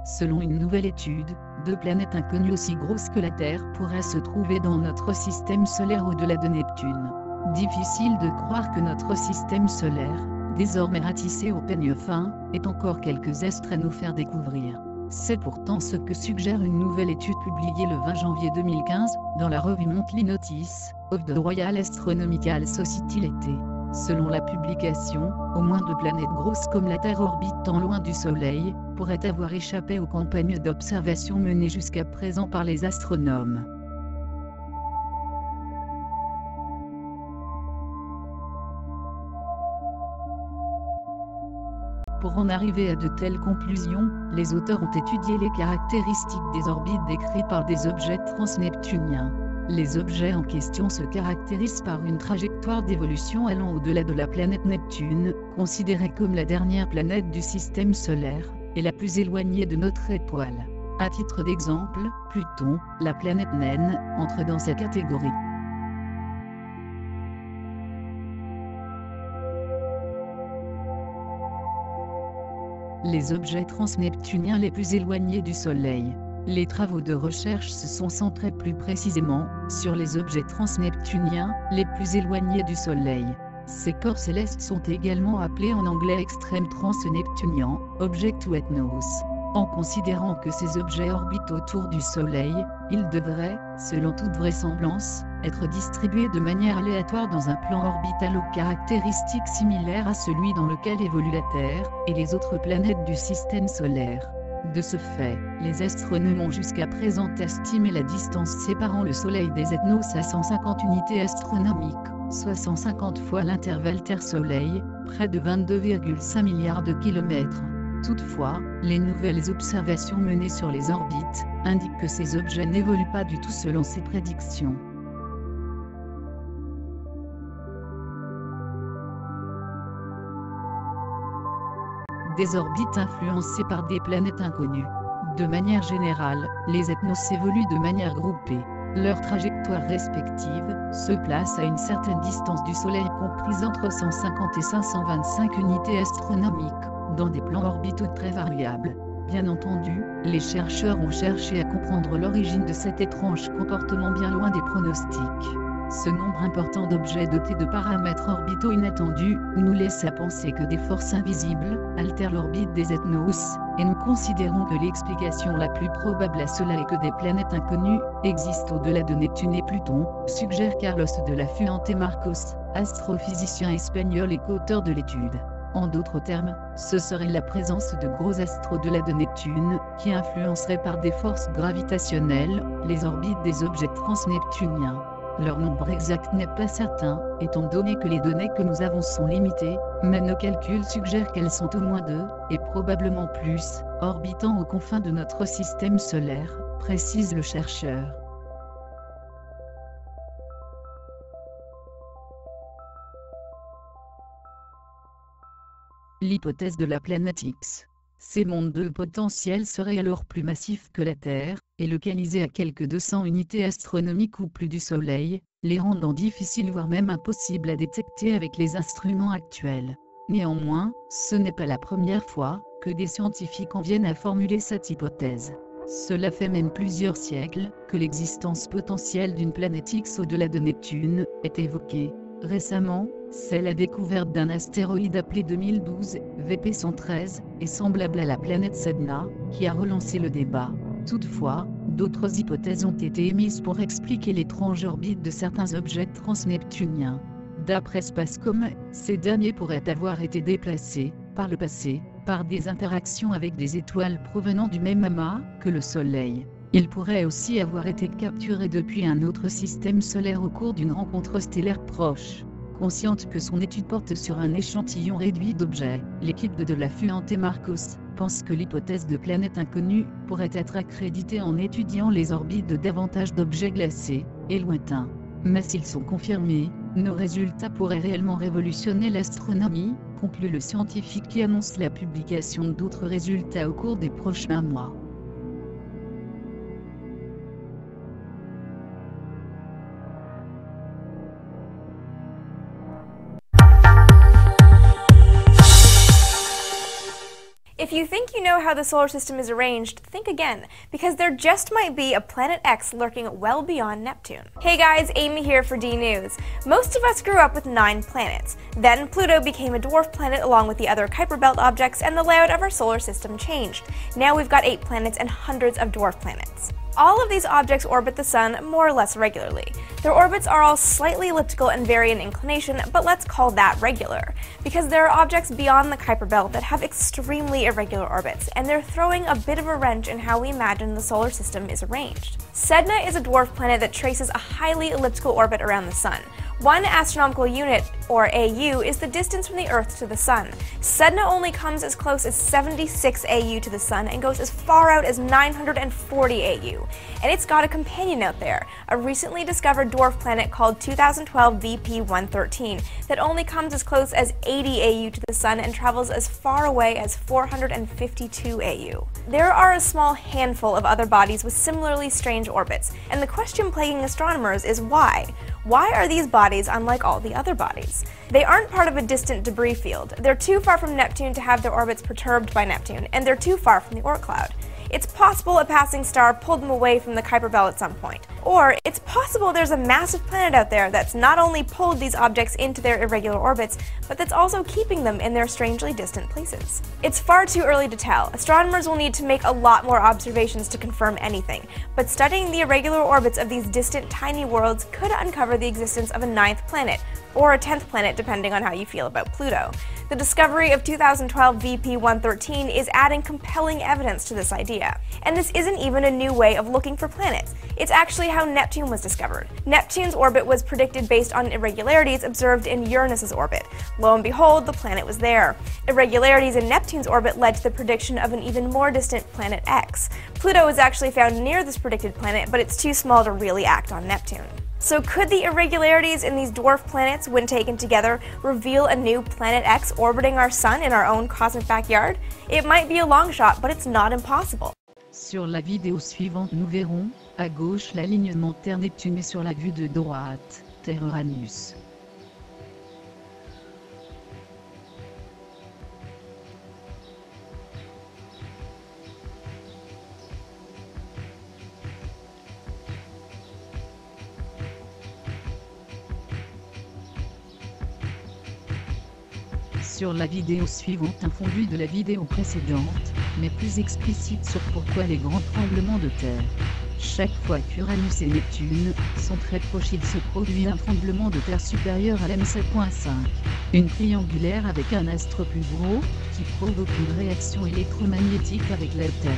Selon une nouvelle étude, 2 planètes inconnues aussi grosses que la Terre pourraient se trouver dans notre système solaire au-delà de Neptune. Difficile de croire que notre système solaire, désormais ratissé au peigne fin, ait encore quelques astres à nous faire découvrir. C'est pourtant ce que suggère une nouvelle étude publiée le 20 janvier 2015, dans la revue Monthly Notice of the Royal Astronomical Society. Selon la publication, au moins 2 planètes grosses comme la Terre orbitant loin du Soleil, pourraient avoir échappé aux campagnes d'observation menées jusqu'à présent par les astronomes. Pour en arriver à de telles conclusions, les auteurs ont étudié les caractéristiques des orbites décrites par des objets transneptuniens. Les objets en question se caractérisent par une trajectoire d'évolution allant au-delà de la planète Neptune, considérée comme la dernière planète du système solaire, et la plus éloignée de notre étoile. À titre d'exemple, Pluton, la planète naine, entre dans cette catégorie. Les objets transneptuniens les plus éloignés du Soleil. Les travaux de recherche se sont centrés plus précisément sur les objets transneptuniens les plus éloignés du Soleil. Ces corps célestes sont également appelés en anglais extrêmes transneptuniens, object to ETNOS. En considérant que ces objets orbitent autour du Soleil, ils devraient, selon toute vraisemblance, être distribués de manière aléatoire dans un plan orbital aux caractéristiques similaires à celui dans lequel évolue la Terre et les autres planètes du système solaire. De ce fait, les astronomes ont jusqu'à présent estimé la distance séparant le Soleil des ETNOS à 150 unités astronomiques, soit 150 fois l'intervalle Terre-Soleil, près de 22,5 milliards de kilomètres. Toutefois, les nouvelles observations menées sur les orbites indiquent que ces objets n'évoluent pas du tout selon ces prédictions. Des orbites influencées par des planètes inconnues. De manière générale, les ETNOS évoluent de manière groupée. Leurs trajectoires respectives se placent à une certaine distance du Soleil comprise entre 150 et 525 unités astronomiques, dans des plans orbitaux très variables. Bien entendu, les chercheurs ont cherché à comprendre l'origine de cet étrange comportement bien loin des pronostics. Ce nombre important d'objets dotés de paramètres orbitaux inattendus nous laisse à penser que des forces invisibles altèrent l'orbite des ETNOS, et nous considérons que l'explication la plus probable à cela est que des planètes inconnues existent au-delà de Neptune et Pluton, suggère Carlos de la Fuente Marcos, astrophysicien espagnol et co-auteur de l'étude. En d'autres termes, ce serait la présence de gros astres au-delà de Neptune, qui influencerait par des forces gravitationnelles les orbites des objets transneptuniens. Leur nombre exact n'est pas certain, étant donné que les données que nous avons sont limitées, mais nos calculs suggèrent qu'elles sont au moins 2, et probablement plus, orbitant aux confins de notre système solaire, précise le chercheur. L'hypothèse de la planète X. Ces mondes de potentiel seraient alors plus massifs que la Terre, et localisés à quelques 200 unités astronomiques ou plus du Soleil, les rendant difficiles voire même impossibles à détecter avec les instruments actuels. Néanmoins, ce n'est pas la première fois que des scientifiques en viennent à formuler cette hypothèse. Cela fait même plusieurs siècles que l'existence potentielle d'une planète X au-delà de Neptune est évoquée. Récemment, c'est la découverte d'un astéroïde appelé 2012 VP113 et semblable à la planète Sedna qui a relancé le débat. Toutefois, d'autres hypothèses ont été émises pour expliquer l'étrange orbite de certains objets transneptuniens. D'après Spacecom, ces derniers pourraient avoir été déplacés, par le passé, par des interactions avec des étoiles provenant du même amas que le Soleil. Ils pourraient aussi avoir été capturés depuis un autre système solaire au cours d'une rencontre stellaire proche. Consciente que son étude porte sur un échantillon réduit d'objets, l'équipe de la Fuente Marcos pense que l'hypothèse de planète inconnue pourrait être accréditée en étudiant les orbites de davantage d'objets glacés et lointains. Mais s'ils sont confirmés, nos résultats pourraient réellement révolutionner l'astronomie, conclut le scientifique qui annonce la publication d'autres résultats au cours des prochains mois. If you think you know how the solar system is arranged, think again, because there just might be a planet X lurking well beyond Neptune. Hey guys, Amy here for D-News. Most of us grew up with 9 planets. Then Pluto became a dwarf planet along with the other Kuiper Belt objects, and the layout of our solar system changed. Now we've got 8 planets and hundreds of dwarf planets. All of these objects orbit the Sun more or less regularly. Their orbits are all slightly elliptical and vary in inclination, but let's call that regular, because there are objects beyond the Kuiper Belt that have extremely irregular orbits, and they're throwing a bit of a wrench in how we imagine the solar system is arranged. Sedna is a dwarf planet that traces a highly elliptical orbit around the Sun. 1 astronomical unit, or AU, is the distance from the Earth to the Sun. Sedna only comes as close as 76 AU to the Sun and goes as far out as 940 AU. And it's got a companion out there, a recently discovered dwarf planet called 2012 VP-113, that only comes as close as 80 AU to the Sun and travels as far away as 452 AU. There are a small handful of other bodies with similarly strange orbits, and the question plaguing astronomers is why? Why are these bodies unlike all the other bodies? They aren't part of a distant debris field. They're too far from Neptune to have their orbits perturbed by Neptune, and they're too far from the Oort cloud. It's possible a passing star pulled them away from the Kuiper Belt at some point. Or it's possible there's a massive planet out there that's not only pulled these objects into their irregular orbits, but that's also keeping them in their strangely distant places. It's far too early to tell. Astronomers will need to make a lot more observations to confirm anything, but studying the irregular orbits of these distant tiny worlds could uncover the existence of a 9th planet, or a 10th planet depending on how you feel about Pluto. The discovery of 2012 VP-113 is adding compelling evidence to this idea. And this isn't even a new way of looking for planets. It's actually how Neptune was discovered. Neptune's orbit was predicted based on irregularities observed in Uranus's orbit. Lo and behold, the planet was there. Irregularities in Neptune's orbit led to the prediction of an even more distant planet X. Pluto was actually found near this predicted planet, but it's too small to really act on Neptune. So could the irregularities in these dwarf planets, when taken together, reveal a new planet X orbiting our Sun in our own cosmic backyard? It might be a long shot, but it's not impossible. Sur la vidéo suivante, nous verrons, à gauche l'alignement Terre-Neptune et sur la vue de droite, Terre-Uranus. Sur la vidéo suivante, un fondu de la vidéo précédente, mais plus explicite sur pourquoi les grands tremblements de terre. Chaque fois qu'Uranus et Neptune sont très proches, il se produit un tremblement de terre supérieur à l'M7.5. Une triangulaire avec un astre plus gros, qui provoque une réaction électromagnétique avec la Terre.